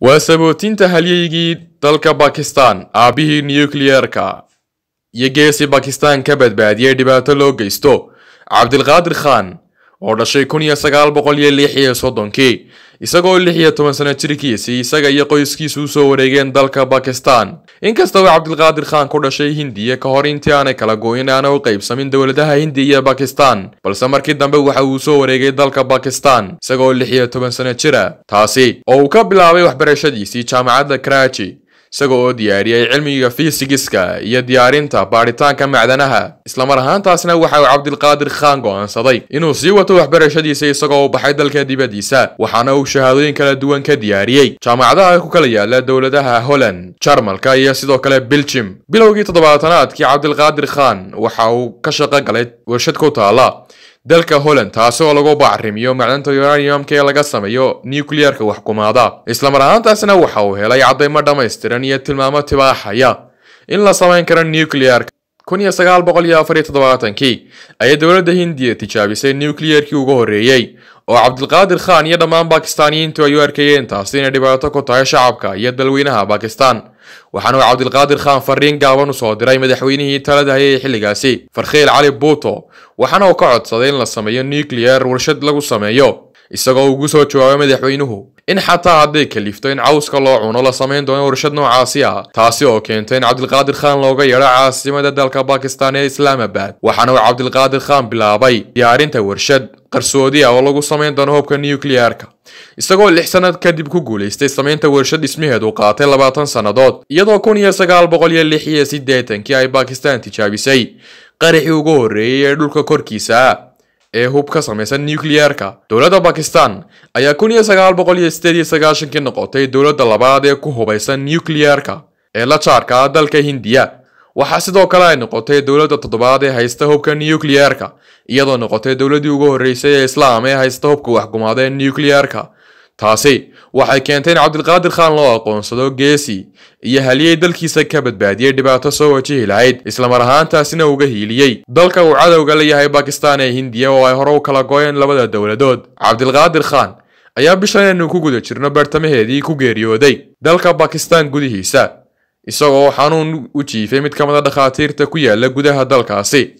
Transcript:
وسبوتين تهليجي دالك باكستان آبيه نيوكلييركا يجيسي باكستان كبد بادية دباتة لو جيستو عبد القادر خان oo dhashay 1936 isagoo 16 sano jirkiisa isaga iyo qoyskiisu soo wareegeen dalka Pakistan inkasta oo Abdul Qadir Khan ku dhashay Hindiya ka hor intii aanay kala gooyin u qaybsamin dawladaha Hindiya iyo Pakistan balse markii dambe waxa uu soo wareegay dalka Pakistan isagoo 16 sano jira taasi oo uu ka bilaabay waxbarashadiisii jaamacadda Karachi isagoo diyaariyay cilmiga fiisigiska iyo diyaarinta baaritaanka macdanaha isla mar ahaantaasna waxa uu Abdul Qadir Khan go'aansaday inuu sii wato waxbarashadiisa isagoo u baxay dalka dibadiisa waxaana uu shahaadooyin kala duwan ka diyaariyay jaamacadaha ku kala yaala dawladaha Holland, Jarmalka iyo sidoo kale Belgium bilowgii 70-aadkii Abdul Qadir Khan waxa uu ka shaqo galay warshad ku taala dalka Holland taasoo lagu bacrimiyo macdanta uranium-ka ee laga sameeyo nuclear-ka wax kumaada isla mar ahaantaasna waxa uu helay cadeymo dhameystiran iyo tilmaamo tibaaxaya in la sameyn karo nuclear 1974 ay dawladda Hindiya tijaabisay nuclear-kii ugu horeeyay oo Abdul Qadir Khan iyo dhammaan Pakistaaniyiintu ay u arkayeen taasi inay dhibaato ku tahay shacabka iyo dalweynaha Pakistan waxaana Abdul Qadir Khan fariin gaaban u soo diray madaxweynihii talada hayay xilligaasi Farkheel Ali Bhutto waxaana uu ka codsaday in la sameeyo nuclear warshad lagu sameeyo isagoo ugu soo jawaabay madaxweynuhu in xataa haday kalifto in cawska loo cuno la sameyn doono warshad noocaasi ah taasi oo keentay in Abdul Qadir Khan looga yeero caasimada dalka Pakistan ee Islamabad waxaana Abdul Qadir Khan bilaabay diyaarinta warshad qarsoodi ah oo lagu sameyn doono hubka nuclear-ka isagoo 6 sanad kadib ku guuleystay sameynta warshad dhismaheedu qaatay 20 sanadood iyadoo 1986 ay Pakistan tijaabisay qaraxii ugu horeeyay ee dhulka korkiisa ee hubka samaysan nuclear-ka dawladda Pakistan ayaa 1998 noqotay dawladda labaad ee ku hubaysan nuclear-ka ee la jaarka dalka Hindiya waxa sidoo kale ay noqotay dawladda toddobaad ee haysta hubka nuclear-ka iyadoo noqotay dawladdii ugu horeysay ee Islaam ee haysta hubka wax kumaada nuclear-ka taasi waxay keentay in Abdul Qadir Khan loo aqoonsado geesi iyo haliyay dalkiisa ka badbaadiyay dhibaato soo wajihi lahayd isla mar ahaantaasina uga hiiliyay dalka uu cadawga la yahay Pakistan ee Hindiya oo ay hore u kala gooyeen labada dawladood Abdul Qadir Khan ayaa bishan ku guda jirno bartamaheedii ku geeriyooday dalka Pakistan gudihiisa isagoo xanuun u jiifay mid ka mid ah dhakhaatiirta ku yaala gudaha dalkaasi